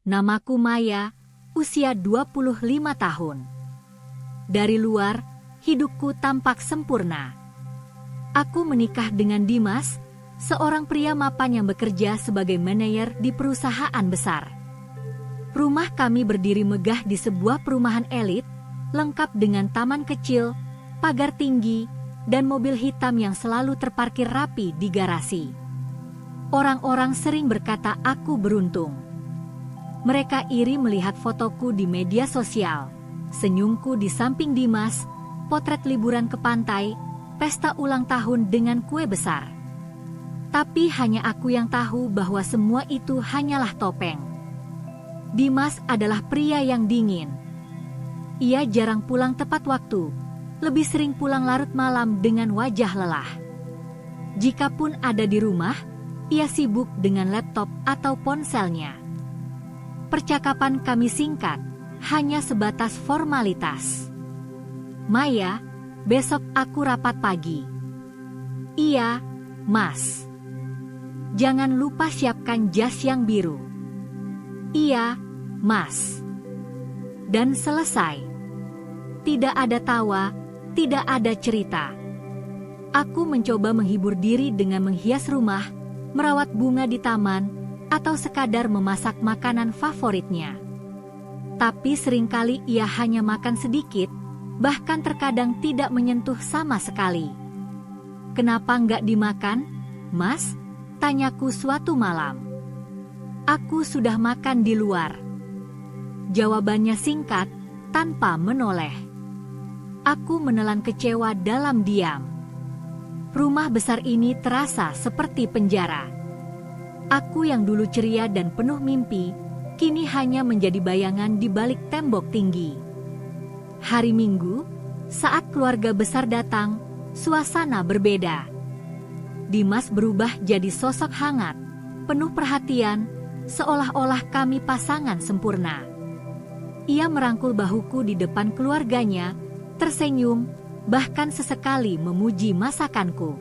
Namaku Maya, usia 25 tahun. Dari luar, hidupku tampak sempurna. Aku menikah dengan Dimas, seorang pria mapan yang bekerja sebagai manajer di perusahaan besar. Rumah kami berdiri megah di sebuah perumahan elit, lengkap dengan taman kecil, pagar tinggi, dan mobil hitam yang selalu terparkir rapi di garasi. Orang-orang sering berkata aku beruntung. Mereka iri melihat fotoku di media sosial, senyumku di samping Dimas, potret liburan ke pantai, pesta ulang tahun dengan kue besar. Tapi hanya aku yang tahu bahwa semua itu hanyalah topeng. Dimas adalah pria yang dingin. Ia jarang pulang tepat waktu, lebih sering pulang larut malam dengan wajah lelah. Jikapun ada di rumah, ia sibuk dengan laptop atau ponselnya. Percakapan kami singkat, hanya sebatas formalitas. Maya, besok aku rapat pagi. Iya, Mas. Jangan lupa siapkan jas yang biru. Iya, Mas. Dan selesai. Tidak ada tawa, tidak ada cerita. Aku mencoba menghibur diri dengan menghias rumah, merawat bunga di taman, atau sekadar memasak makanan favoritnya. Tapi seringkali ia hanya makan sedikit, bahkan terkadang tidak menyentuh sama sekali. Kenapa nggak dimakan, Mas? Tanyaku suatu malam. Aku sudah makan di luar. Jawabannya singkat, tanpa menoleh. Aku menelan kecewa dalam diam. Rumah besar ini terasa seperti penjara. Aku yang dulu ceria dan penuh mimpi, kini hanya menjadi bayangan di balik tembok tinggi. Hari Minggu, saat keluarga besar datang, suasana berbeda. Dimas berubah jadi sosok hangat, penuh perhatian, seolah-olah kami pasangan sempurna. Ia merangkul bahuku di depan keluarganya, tersenyum, bahkan sesekali memuji masakanku.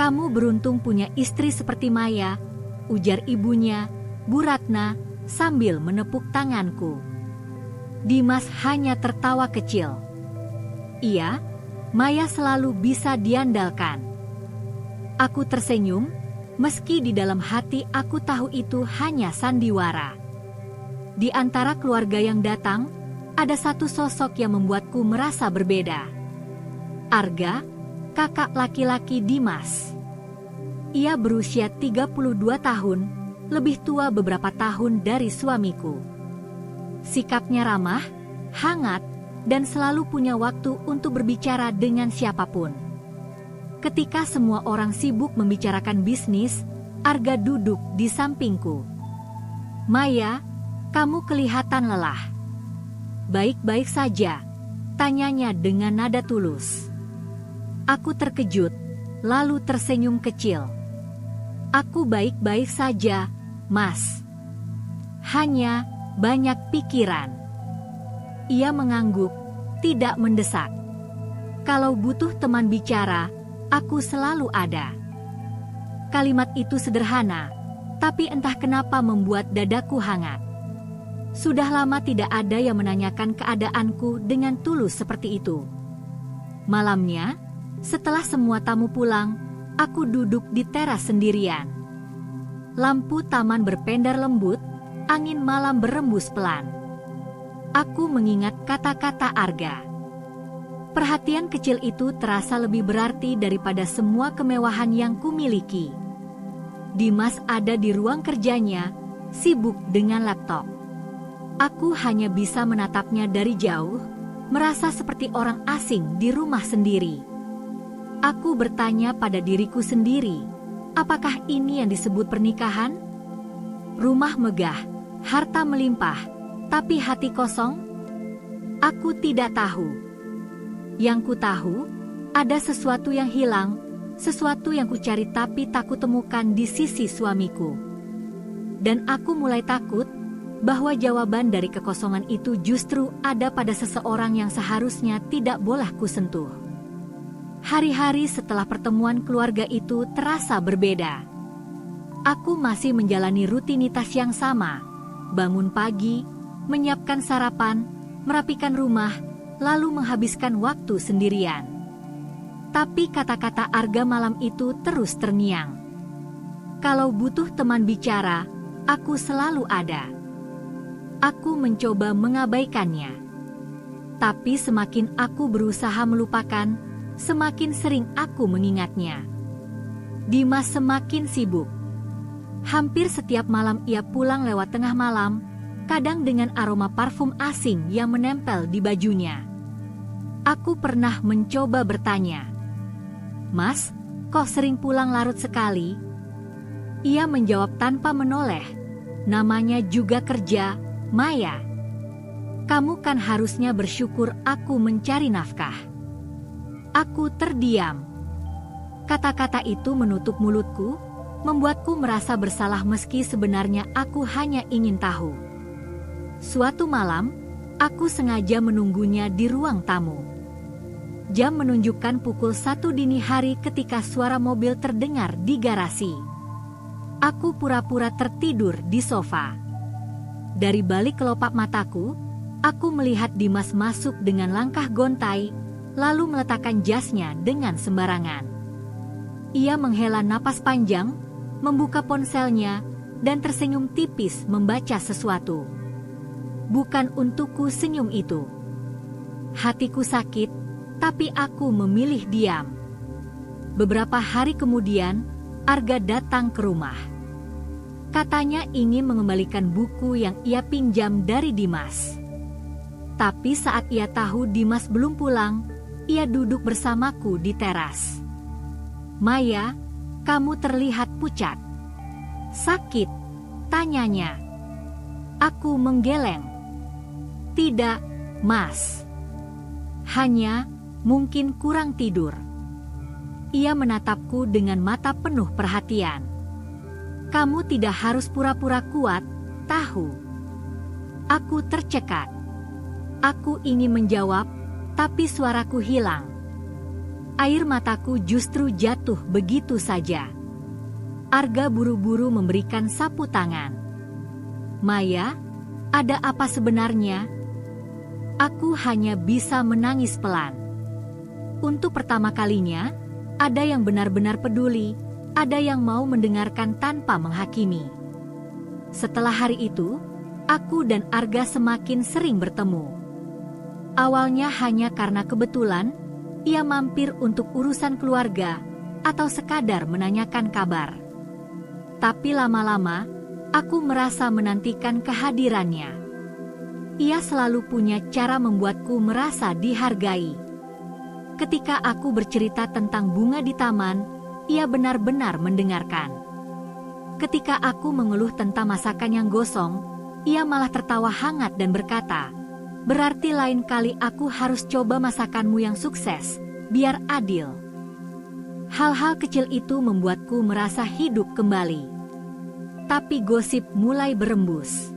Kamu beruntung punya istri seperti Maya, ujar ibunya, Bu Ratna, sambil menepuk tanganku. Dimas hanya tertawa kecil. Iya, Maya selalu bisa diandalkan. Aku tersenyum, meski di dalam hati aku tahu itu hanya sandiwara. Di antara keluarga yang datang, ada satu sosok yang membuatku merasa berbeda. Arga, kakak laki-laki Dimas. Ia berusia 32 tahun, lebih tua beberapa tahun dari suamiku. Sikapnya ramah, hangat, dan selalu punya waktu untuk berbicara dengan siapapun. Ketika semua orang sibuk membicarakan bisnis, Arga duduk di sampingku. Maya, kamu kelihatan lelah. Baik-baik saja, tanyanya dengan nada tulus. Aku terkejut, lalu tersenyum kecil. Aku baik-baik saja, Mas. Hanya banyak pikiran. Ia mengangguk, tidak mendesak. Kalau butuh teman bicara, aku selalu ada. Kalimat itu sederhana, tapi entah kenapa membuat dadaku hangat. Sudah lama tidak ada yang menanyakan keadaanku dengan tulus seperti itu. Malamnya, setelah semua tamu pulang, aku duduk di teras sendirian. Lampu taman berpendar lembut, angin malam berembus pelan. Aku mengingat kata-kata Arga. Perhatian kecil itu terasa lebih berarti daripada semua kemewahan yang kumiliki. Dimas ada di ruang kerjanya, sibuk dengan laptop. Aku hanya bisa menatapnya dari jauh, merasa seperti orang asing di rumah sendiri. Aku bertanya pada diriku sendiri, apakah ini yang disebut pernikahan? Rumah megah, harta melimpah, tapi hati kosong? Aku tidak tahu. Yang ku tahu, ada sesuatu yang hilang, sesuatu yang kucari tapi tak kutemukan di sisi suamiku. Dan aku mulai takut bahwa jawaban dari kekosongan itu justru ada pada seseorang yang seharusnya tidak boleh kusentuh. Hari-hari setelah pertemuan keluarga itu terasa berbeda. Aku masih menjalani rutinitas yang sama, bangun pagi, menyiapkan sarapan, merapikan rumah, lalu menghabiskan waktu sendirian. Tapi kata-kata Arga malam itu terus terngiang. Kalau butuh teman bicara, aku selalu ada. Aku mencoba mengabaikannya. Tapi semakin aku berusaha melupakan, semakin sering aku mengingatnya. Dimas semakin sibuk. Hampir setiap malam ia pulang lewat tengah malam, kadang dengan aroma parfum asing yang menempel di bajunya. Aku pernah mencoba bertanya, "Mas, kok sering pulang larut sekali?" Ia menjawab tanpa menoleh, "Namanya juga kerja, Maya. Kamu kan harusnya bersyukur aku mencari nafkah." Aku terdiam. Kata-kata itu menutup mulutku, membuatku merasa bersalah meski sebenarnya aku hanya ingin tahu. Suatu malam, aku sengaja menunggunya di ruang tamu. Jam menunjukkan pukul 1 dini hari ketika suara mobil terdengar di garasi. Aku pura-pura tertidur di sofa. Dari balik kelopak mataku, aku melihat Dimas masuk dengan langkah gontai, lalu meletakkan jasnya dengan sembarangan. Ia menghela napas panjang, membuka ponselnya, dan tersenyum tipis membaca sesuatu. Bukan untukku senyum itu. Hatiku sakit, tapi aku memilih diam. Beberapa hari kemudian, Arga datang ke rumah. Katanya ingin mengembalikan buku yang ia pinjam dari Dimas. Tapi saat ia tahu Dimas belum pulang, ia duduk bersamaku di teras. "Maya, kamu terlihat pucat." "Sakit?" tanyanya. Aku menggeleng. "Tidak, Mas. Hanya mungkin kurang tidur." Ia menatapku dengan mata penuh perhatian. "Kamu tidak harus pura-pura kuat, tahu." Aku tercekat. Aku ingin menjawab, tapi suaraku hilang. Air mataku justru jatuh begitu saja. Arga buru-buru memberikan sapu tangan. "Maya, ada apa sebenarnya?" Aku hanya bisa menangis pelan. Untuk pertama kalinya, ada yang benar-benar peduli, ada yang mau mendengarkan tanpa menghakimi. Setelah hari itu, aku dan Arga semakin sering bertemu. Awalnya hanya karena kebetulan, ia mampir untuk urusan keluarga, atau sekadar menanyakan kabar. Tapi lama-lama, aku merasa menantikan kehadirannya. Ia selalu punya cara membuatku merasa dihargai. Ketika aku bercerita tentang bunga di taman, ia benar-benar mendengarkan. Ketika aku mengeluh tentang masakan yang gosong, ia malah tertawa hangat dan berkata, "Berarti lain kali aku harus coba masakanmu yang sukses, biar adil." Hal-hal kecil itu membuatku merasa hidup kembali. Tapi gosip mulai berembus.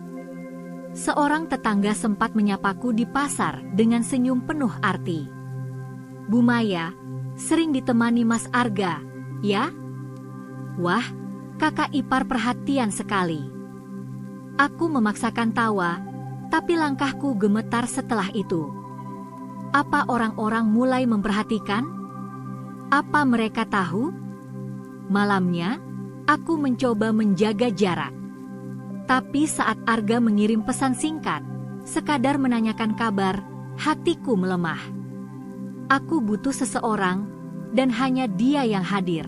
Seorang tetangga sempat menyapaku di pasar dengan senyum penuh arti. "Bu Maya, sering ditemani Mas Arga, ya?" Wah, kakak ipar perhatian sekali. Aku memaksakan tawa, tapi langkahku gemetar setelah itu. Apa orang-orang mulai memperhatikan? Apa mereka tahu? Malamnya, aku mencoba menjaga jarak. Tapi saat Arga mengirim pesan singkat, sekadar menanyakan kabar, hatiku melemah. Aku butuh seseorang, dan hanya dia yang hadir.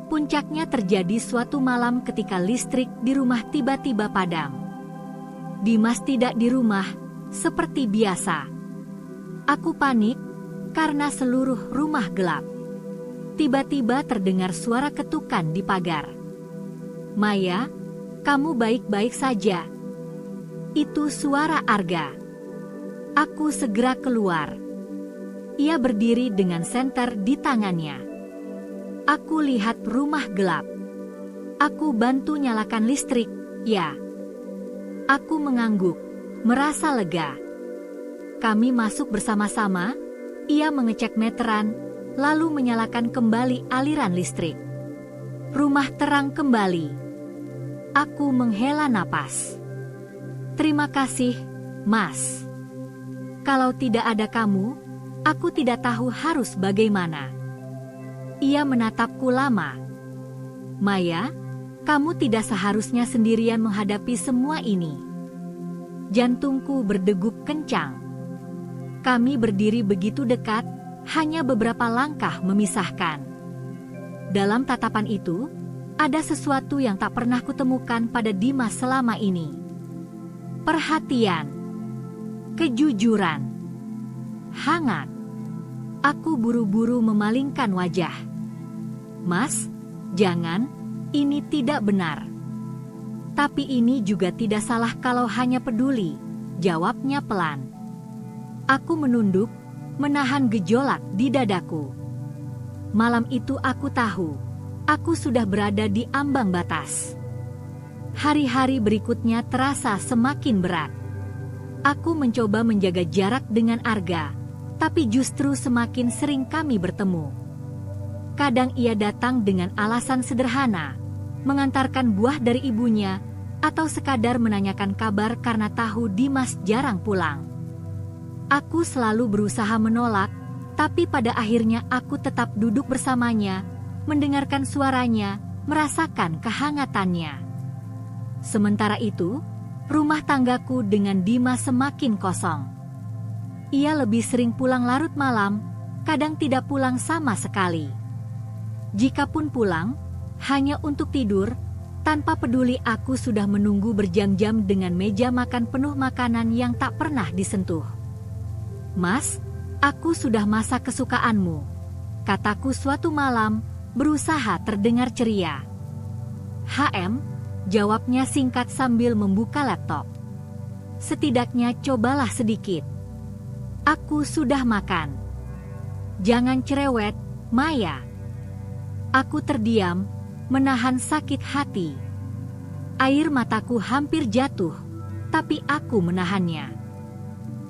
Puncaknya terjadi suatu malam ketika listrik di rumah tiba-tiba padam. Dimas tidak di rumah, seperti biasa. Aku panik, karena seluruh rumah gelap. Tiba-tiba terdengar suara ketukan di pagar. "Maya, kamu baik-baik saja?" Itu suara Arga. Aku segera keluar. Ia berdiri dengan senter di tangannya. Aku lihat rumah gelap. Aku bantu nyalakan listrik, ya. Aku mengangguk, merasa lega. Kami masuk bersama-sama, ia mengecek meteran, lalu menyalakan kembali aliran listrik. Rumah terang kembali. Aku menghela napas. Terima kasih, Mas. Kalau tidak ada kamu, aku tidak tahu harus bagaimana. Ia menatapku lama. Maya, kamu tidak seharusnya sendirian menghadapi semua ini. Jantungku berdegup kencang. Kami berdiri begitu dekat, hanya beberapa langkah memisahkan. Dalam tatapan itu, ada sesuatu yang tak pernah kutemukan pada Dimas selama ini. Perhatian, kejujuran, hangat. Aku buru-buru memalingkan wajah. Mas, jangan, ini tidak benar. Tapi ini juga tidak salah kalau hanya peduli, jawabnya pelan. Aku menunduk, menahan gejolak di dadaku. Malam itu aku tahu, aku sudah berada di ambang batas. Hari-hari berikutnya terasa semakin berat. Aku mencoba menjaga jarak dengan Arga, tapi justru semakin sering kami bertemu. Kadang ia datang dengan alasan sederhana, mengantarkan buah dari ibunya, atau sekadar menanyakan kabar karena tahu Dimas jarang pulang. Aku selalu berusaha menolak, tapi pada akhirnya aku tetap duduk bersamanya, mendengarkan suaranya, merasakan kehangatannya. Sementara itu, rumah tanggaku dengan Dimas semakin kosong. Ia lebih sering pulang larut malam, kadang tidak pulang sama sekali. Jikapun pulang, hanya untuk tidur, tanpa peduli aku sudah menunggu berjam-jam dengan meja makan penuh makanan yang tak pernah disentuh. Mas, aku sudah masak kesukaanmu, kataku suatu malam, berusaha terdengar ceria. Jawabnya singkat sambil membuka laptop. Setidaknya cobalah sedikit. Aku sudah makan. Jangan cerewet, Maya. Aku terdiam, menahan sakit hati. Air mataku hampir jatuh, tapi aku menahannya.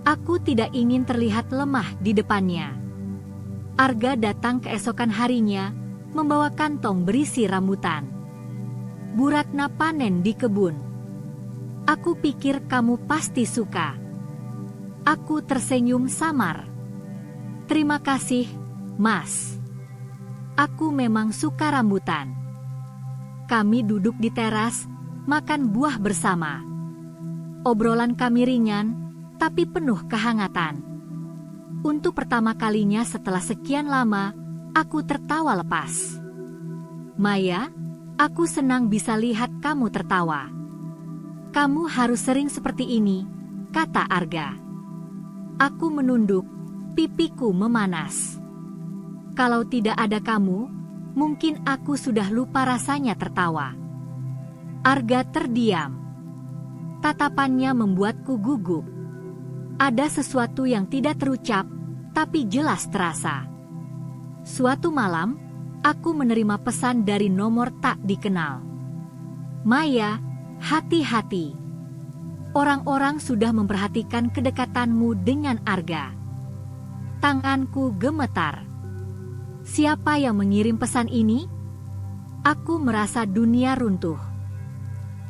Aku tidak ingin terlihat lemah di depannya. Arga datang keesokan harinya, membawa kantong berisi rambutan. Bu Ratna panen di kebun. Aku pikir kamu pasti suka. Aku tersenyum samar. Terima kasih, Mas. Aku memang suka rambutan. Kami duduk di teras, makan buah bersama. Obrolan kami ringan, tapi penuh kehangatan. Untuk pertama kalinya setelah sekian lama, aku tertawa lepas. Maya, aku senang bisa lihat kamu tertawa. Kamu harus sering seperti ini, kata Arga. Aku menunduk, pipiku memanas. Kalau tidak ada kamu, mungkin aku sudah lupa rasanya tertawa. Arga terdiam. Tatapannya membuatku gugup. Ada sesuatu yang tidak terucap, tapi jelas terasa. Suatu malam, aku menerima pesan dari nomor tak dikenal. Maya, hati-hati. Orang-orang sudah memperhatikan kedekatanmu dengan Arga. Tanganku gemetar. Siapa yang mengirim pesan ini? Aku merasa dunia runtuh.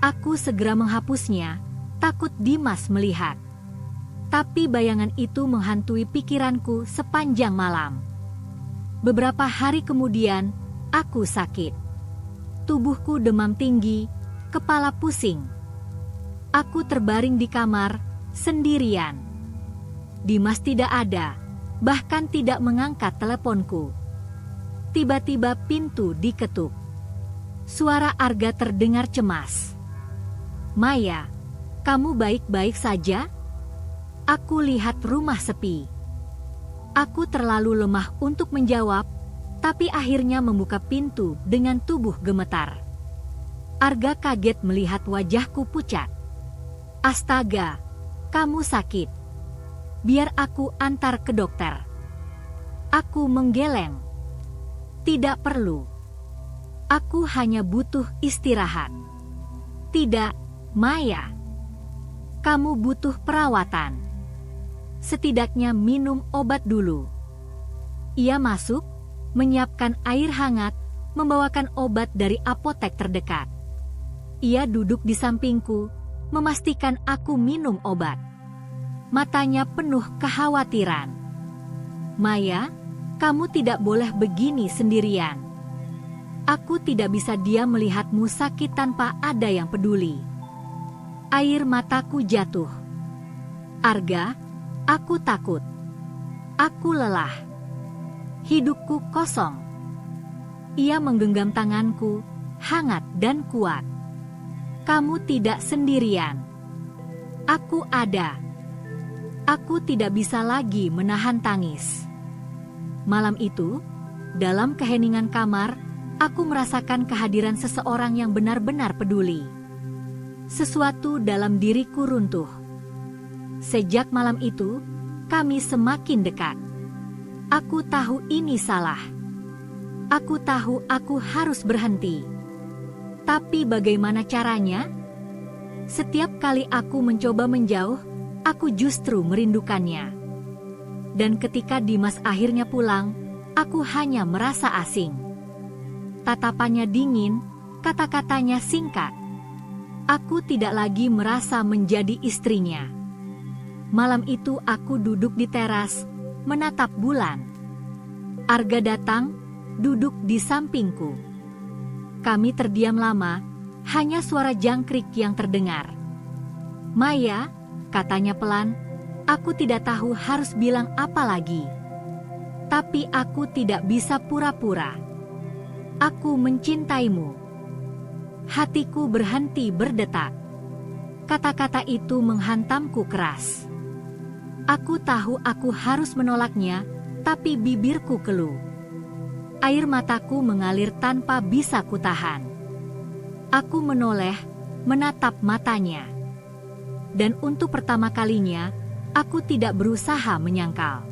Aku segera menghapusnya, takut Dimas melihat. Tapi bayangan itu menghantui pikiranku sepanjang malam. Beberapa hari kemudian, aku sakit. Tubuhku demam tinggi, kepala pusing. Aku terbaring di kamar, sendirian. Dimas tidak ada, bahkan tidak mengangkat teleponku. Tiba-tiba pintu diketuk. Suara Arga terdengar cemas. Maya, kamu baik-baik saja? Aku lihat rumah sepi. Aku terlalu lemah untuk menjawab, tapi akhirnya membuka pintu dengan tubuh gemetar. Arga kaget melihat wajahku pucat. Astaga, kamu sakit. Biar aku antar ke dokter. Aku menggeleng. Tidak perlu. Aku hanya butuh istirahat. Tidak, Maya. Kamu butuh perawatan. Setidaknya minum obat dulu. Ia masuk, menyiapkan air hangat, membawakan obat dari apotek terdekat. Ia duduk di sampingku, memastikan aku minum obat. Matanya penuh kekhawatiran. "Maya, kamu tidak boleh begini sendirian. Aku tidak bisa diam melihatmu sakit tanpa ada yang peduli." Air mataku jatuh. "Arga, aku takut. Aku lelah. Hidupku kosong." Ia menggenggam tanganku, hangat dan kuat. "Kamu tidak sendirian. Aku ada." Aku tidak bisa lagi menahan tangis. Malam itu, dalam keheningan kamar, aku merasakan kehadiran seseorang yang benar-benar peduli. Sesuatu dalam diriku runtuh. Sejak malam itu, kami semakin dekat. Aku tahu ini salah. Aku tahu aku harus berhenti. Tapi bagaimana caranya? Setiap kali aku mencoba menjauh, aku justru merindukannya. Dan ketika Dimas akhirnya pulang, aku hanya merasa asing. Tatapannya dingin, kata-katanya singkat. Aku tidak lagi merasa menjadi istrinya. Malam itu aku duduk di teras, menatap bulan. Arga datang, duduk di sampingku. Kami terdiam lama, hanya suara jangkrik yang terdengar. "Maya," katanya pelan, "aku tidak tahu harus bilang apa lagi. Tapi aku tidak bisa pura-pura. Aku mencintaimu." Hatiku berhenti berdetak. Kata-kata itu menghantamku keras. Aku tahu aku harus menolaknya, tapi bibirku keluh. Air mataku mengalir tanpa bisa kutahan. Aku menoleh, menatap matanya. Dan untuk pertama kalinya, aku tidak berusaha menyangkal.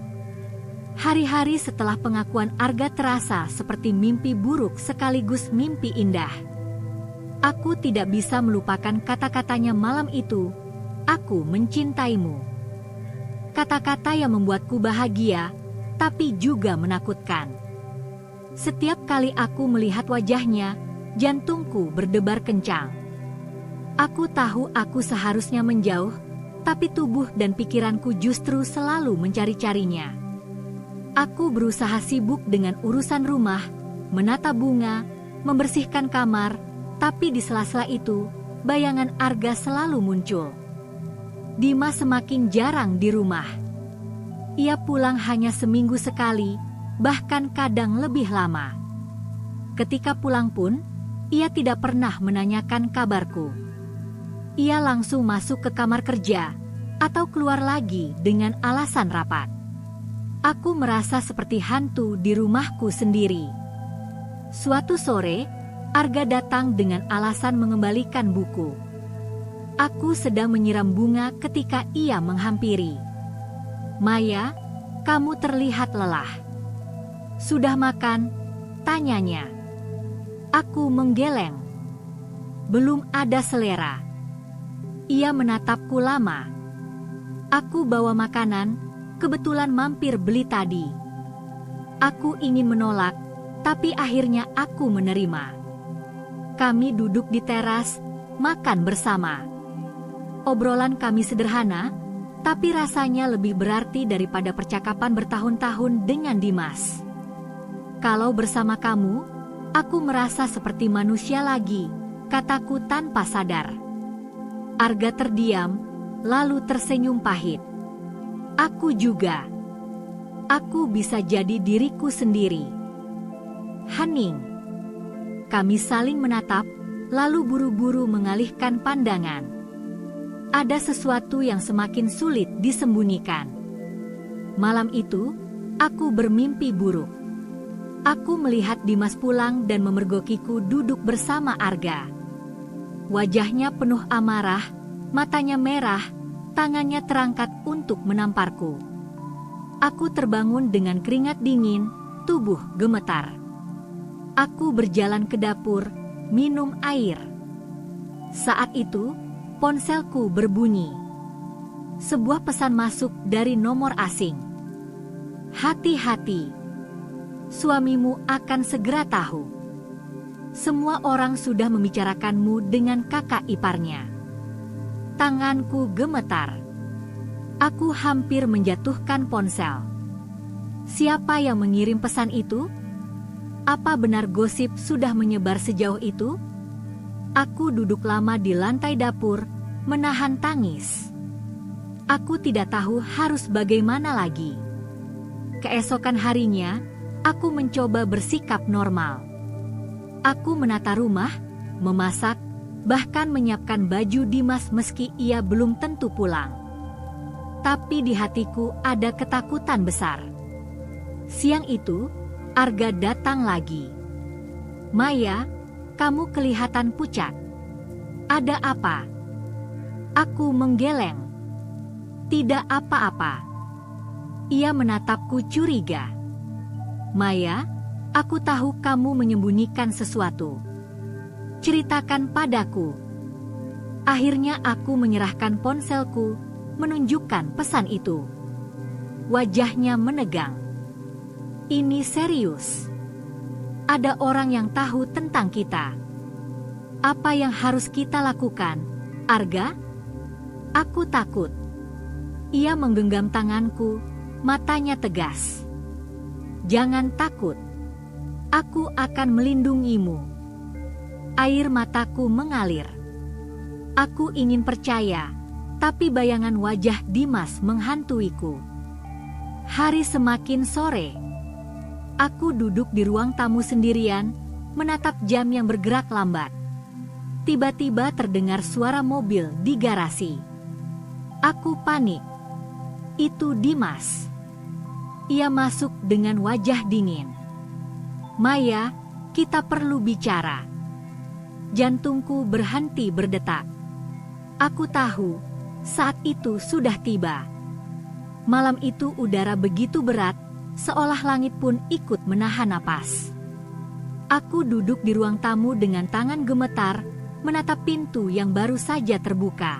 Hari-hari setelah pengakuan Arga terasa seperti mimpi buruk sekaligus mimpi indah. Aku tidak bisa melupakan kata-katanya malam itu, "Aku mencintaimu." Kata-kata yang membuatku bahagia, tapi juga menakutkan. Setiap kali aku melihat wajahnya, jantungku berdebar kencang. Aku tahu aku seharusnya menjauh, tapi tubuh dan pikiranku justru selalu mencari-carinya. Aku berusaha sibuk dengan urusan rumah, menata bunga, membersihkan kamar, tapi di sela-sela itu, bayangan Arga selalu muncul. Dimas semakin jarang di rumah. Ia pulang hanya seminggu sekali, bahkan kadang lebih lama. Ketika pulang pun, ia tidak pernah menanyakan kabarku. Ia langsung masuk ke kamar kerja, atau keluar lagi dengan alasan rapat. Aku merasa seperti hantu di rumahku sendiri. Suatu sore, Arga datang dengan alasan mengembalikan buku. Aku sedang menyiram bunga ketika ia menghampiri. "Maya, kamu terlihat lelah. Sudah makan?" tanyanya. Aku menggeleng. Belum ada selera. Ia menatapku lama. Aku bawa makanan, kebetulan mampir beli tadi. Aku ingin menolak, tapi akhirnya aku menerima. Kami duduk di teras, makan bersama. Obrolan kami sederhana, tapi rasanya lebih berarti daripada percakapan bertahun-tahun dengan Dimas. "Kalau bersama kamu, aku merasa seperti manusia lagi," kataku tanpa sadar. Arga terdiam, lalu tersenyum pahit. "Aku juga. Aku bisa jadi diriku sendiri." Hening. Kami saling menatap, lalu buru-buru mengalihkan pandangan. Ada sesuatu yang semakin sulit disembunyikan. Malam itu, aku bermimpi buruk. Aku melihat Dimas pulang dan memergokiku duduk bersama Arga. Wajahnya penuh amarah, matanya merah, tangannya terangkat untuk menamparku. Aku terbangun dengan keringat dingin, tubuh gemetar. Aku berjalan ke dapur, minum air. Saat itu, ponselku berbunyi. Sebuah pesan masuk dari nomor asing. "Hati-hati. Suamimu akan segera tahu. Semua orang sudah membicarakanmu dengan kakak iparnya. Tanganku gemetar. Aku hampir menjatuhkan ponsel. Siapa yang mengirim pesan itu? Apa benar gosip sudah menyebar sejauh itu? Aku duduk lama di lantai dapur, menahan tangis. Aku tidak tahu harus bagaimana lagi. Keesokan harinya, aku mencoba bersikap normal. Aku menata rumah, memasak, bahkan menyiapkan baju Dimas meski ia belum tentu pulang. Tapi di hatiku ada ketakutan besar. Siang itu, Arga datang lagi. "Maya, kamu kelihatan pucat. Ada apa?" Aku menggeleng. "Tidak apa-apa." Ia menatapku curiga. "Maya, aku tahu kamu menyembunyikan sesuatu. Ceritakan padaku." Akhirnya aku menyerahkan ponselku, menunjukkan pesan itu. Wajahnya menegang. "Ini serius. Ada orang yang tahu tentang kita. Apa yang harus kita lakukan, Arga?" Aku takut. Ia menggenggam tanganku, matanya tegas. "Jangan takut. Aku akan melindungimu." Air mataku mengalir. Aku ingin percaya, tapi bayangan wajah Dimas menghantuiku. Hari semakin sore. Aku duduk di ruang tamu sendirian, menatap jam yang bergerak lambat. Tiba-tiba terdengar suara mobil di garasi. Aku panik. Itu Dimas. Ia masuk dengan wajah dingin. "Maya, kita perlu bicara." Jantungku berhenti berdetak. Aku tahu, saat itu sudah tiba. Malam itu udara begitu berat, seolah langit pun ikut menahan napas. Aku duduk di ruang tamu dengan tangan gemetar, menatap pintu yang baru saja terbuka.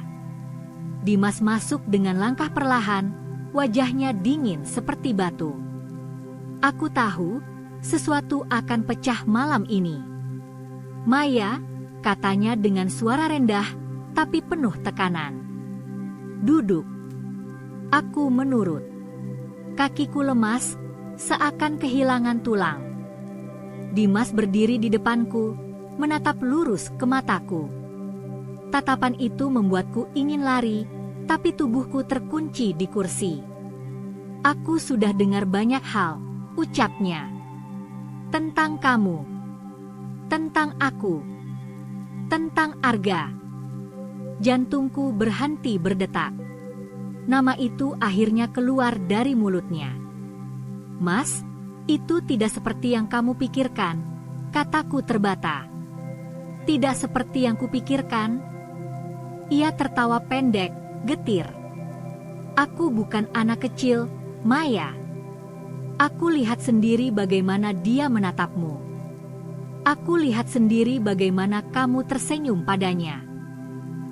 Dimas masuk dengan langkah perlahan, wajahnya dingin seperti batu. Aku tahu, sesuatu akan pecah malam ini. "Maya," katanya dengan suara rendah, tapi penuh tekanan. "Duduk." Aku menurut. Kakiku lemas, seakan kehilangan tulang. Dimas berdiri di depanku, menatap lurus ke mataku. Tatapan itu membuatku ingin lari, tapi tubuhku terkunci di kursi. "Aku sudah dengar banyak hal," ucapnya. "Tentang kamu. Tentang aku. Tentang Arga." Jantungku berhenti berdetak. Nama itu akhirnya keluar dari mulutnya. "Mas, itu tidak seperti yang kamu pikirkan," kataku terbata. "Tidak seperti yang kupikirkan." Ia tertawa pendek, getir. "Aku bukan anak kecil, Maya. Aku lihat sendiri bagaimana dia menatapmu. Aku lihat sendiri bagaimana kamu tersenyum padanya.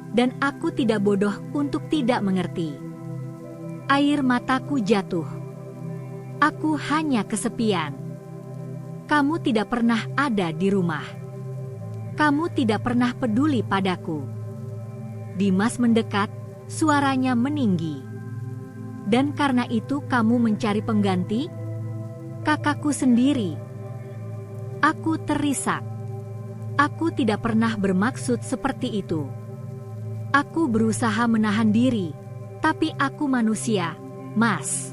Dan aku tidak bodoh untuk tidak mengerti." Air mataku jatuh. Aku hanya kesepian. Kamu tidak pernah ada di rumah. Kamu tidak pernah peduli padaku. Dimas mendekat, suaranya meninggi. "Dan karena itu kamu mencari pengganti?" "Kakakku sendiri." Aku terisak. Aku tidak pernah bermaksud seperti itu. Aku berusaha menahan diri, tapi aku manusia, Mas.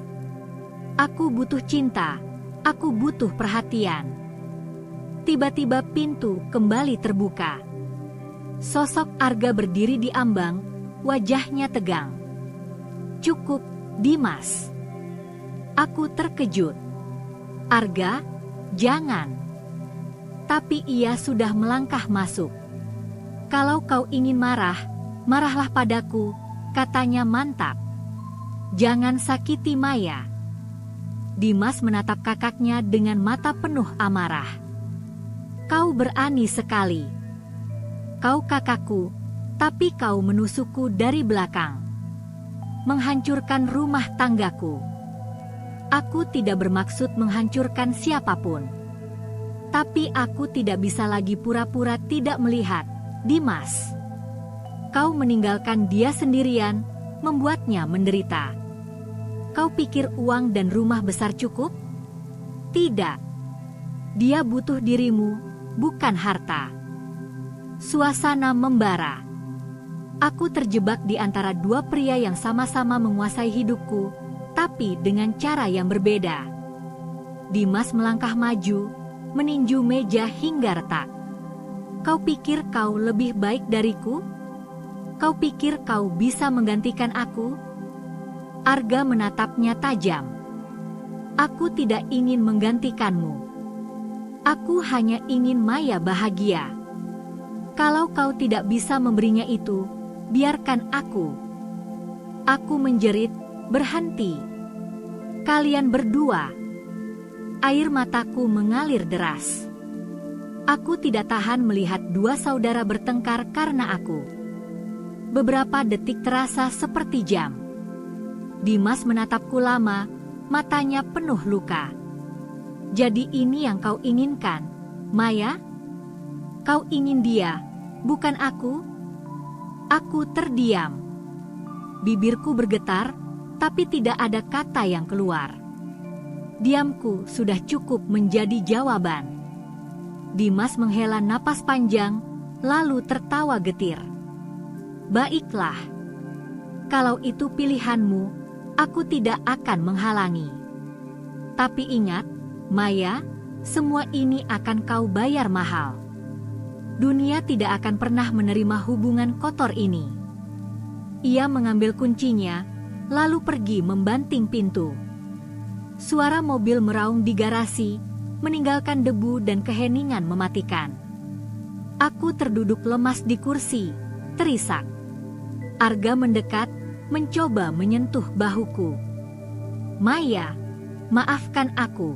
Aku butuh cinta, aku butuh perhatian. Tiba-tiba pintu kembali terbuka. Sosok Arga berdiri di ambang, wajahnya tegang. "Cukup, Dimas." Aku terkejut. "Arga, jangan." Tapi ia sudah melangkah masuk. "Kalau kau ingin marah, marahlah padaku," katanya mantap. "Jangan sakiti Maya." Dimas menatap kakaknya dengan mata penuh amarah. "Kau berani sekali. Kau kakakku, tapi kau menusukku dari belakang. Menghancurkan rumah tanggaku. Aku tidak bermaksud menghancurkan siapapun. Tapi aku tidak bisa lagi pura-pura tidak melihat, Dimas. Kau meninggalkan dia sendirian, membuatnya menderita. Kau pikir uang dan rumah besar cukup? Tidak. Dia butuh dirimu, bukan harta. Suasana membara. Aku terjebak di antara dua pria yang sama-sama menguasai hidupku, tapi dengan cara yang berbeda. Dimas melangkah maju, meninju meja hingga retak. Kau pikir kau lebih baik dariku? Kau pikir kau bisa menggantikan aku? Arga menatapnya tajam. Aku tidak ingin menggantikanmu. Aku hanya ingin Maya bahagia. Kalau kau tidak bisa memberinya itu, biarkan aku. Aku menjerit, berhenti. Kalian berdua. Air mataku mengalir deras. Aku tidak tahan melihat dua saudara bertengkar karena aku. Beberapa detik terasa seperti jam. Dimas menatapku lama, matanya penuh luka. Jadi ini yang kau inginkan, Maya? Kau ingin dia, bukan aku? Aku terdiam. Bibirku bergetar, tapi tidak ada kata yang keluar. Diamku sudah cukup menjadi jawaban. Dimas menghela napas panjang, lalu tertawa getir. Baiklah. Kalau itu pilihanmu, aku tidak akan menghalangi. Tapi ingat, Maya, semua ini akan kau bayar mahal. Dunia tidak akan pernah menerima hubungan kotor ini. Ia mengambil kuncinya, lalu pergi membanting pintu. Suara mobil meraung di garasi, meninggalkan debu dan keheningan mematikan. Aku terduduk lemas di kursi, terisak. Arga mendekat, mencoba menyentuh bahuku. Maya, maafkan aku.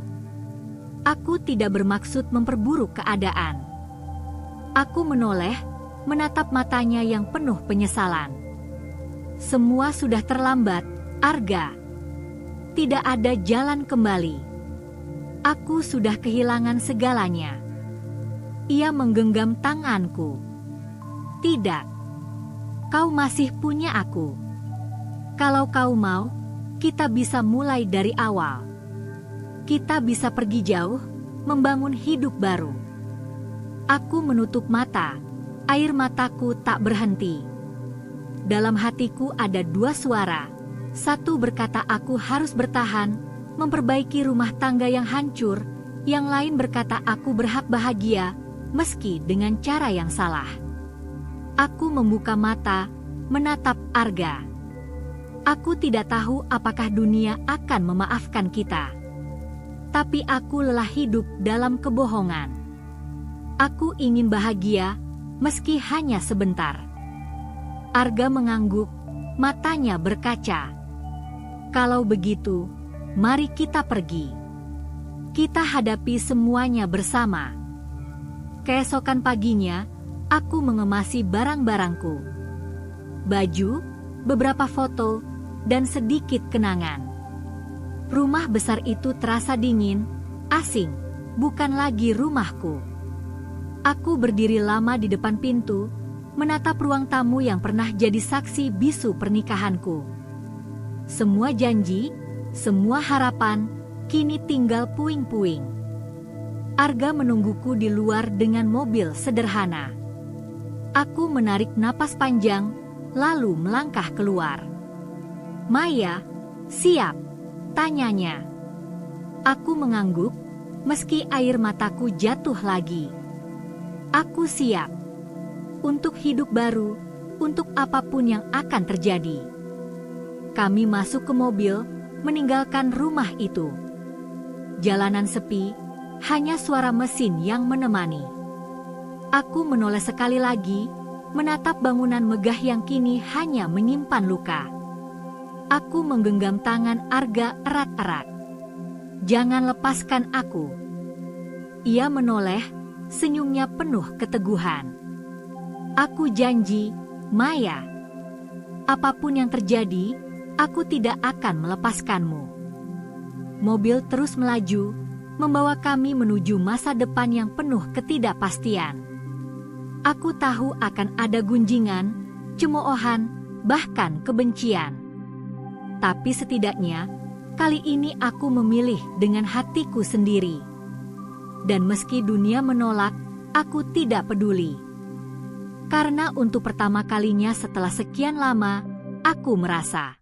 Aku tidak bermaksud memperburuk keadaan. Aku menoleh, menatap matanya yang penuh penyesalan. Semua sudah terlambat, Arga. Tidak ada jalan kembali. Aku sudah kehilangan segalanya. Ia menggenggam tanganku. Tidak. Kau masih punya aku. Kalau kau mau, kita bisa mulai dari awal. Kita bisa pergi jauh, membangun hidup baru. Aku menutup mata, air mataku tak berhenti. Dalam hatiku ada dua suara. Satu berkata aku harus bertahan, memperbaiki rumah tangga yang hancur. Yang lain berkata aku berhak bahagia, meski dengan cara yang salah. Aku membuka mata, menatap Arga. Aku tidak tahu apakah dunia akan memaafkan kita. Tapi aku lelah hidup dalam kebohongan. Aku ingin bahagia, meski hanya sebentar. Arga mengangguk, matanya berkaca. Kalau begitu, mari kita pergi. Kita hadapi semuanya bersama. Keesokan paginya, aku mengemasi barang-barangku. Baju, beberapa foto, dan sedikit kenangan. Rumah besar itu terasa dingin, asing, bukan lagi rumahku. Aku berdiri lama di depan pintu, menatap ruang tamu yang pernah jadi saksi bisu pernikahanku. Semua janji, semua harapan, kini tinggal puing-puing. Arga menungguku di luar dengan mobil sederhana. Aku menarik napas panjang, lalu melangkah keluar. Maya, siap? Tanyanya. Aku mengangguk, meski air mataku jatuh lagi. Aku siap. Untuk hidup baru, untuk apapun yang akan terjadi. Kami masuk ke mobil, meninggalkan rumah itu. Jalanan sepi, hanya suara mesin yang menemani. Aku menoleh sekali lagi, menatap bangunan megah yang kini hanya menyimpan luka. Aku menggenggam tangan Arga erat-erat. Jangan lepaskan aku. Ia menoleh, senyumnya penuh keteguhan. Aku janji, Maya. Apapun yang terjadi, aku tidak akan melepaskanmu. Mobil terus melaju, membawa kami menuju masa depan yang penuh ketidakpastian. Aku tahu akan ada gunjingan, cemoohan, bahkan kebencian. Tapi setidaknya, kali ini aku memilih dengan hatiku sendiri. Dan meski dunia menolak, aku tidak peduli. Karena untuk pertama kalinya setelah sekian lama, aku merasa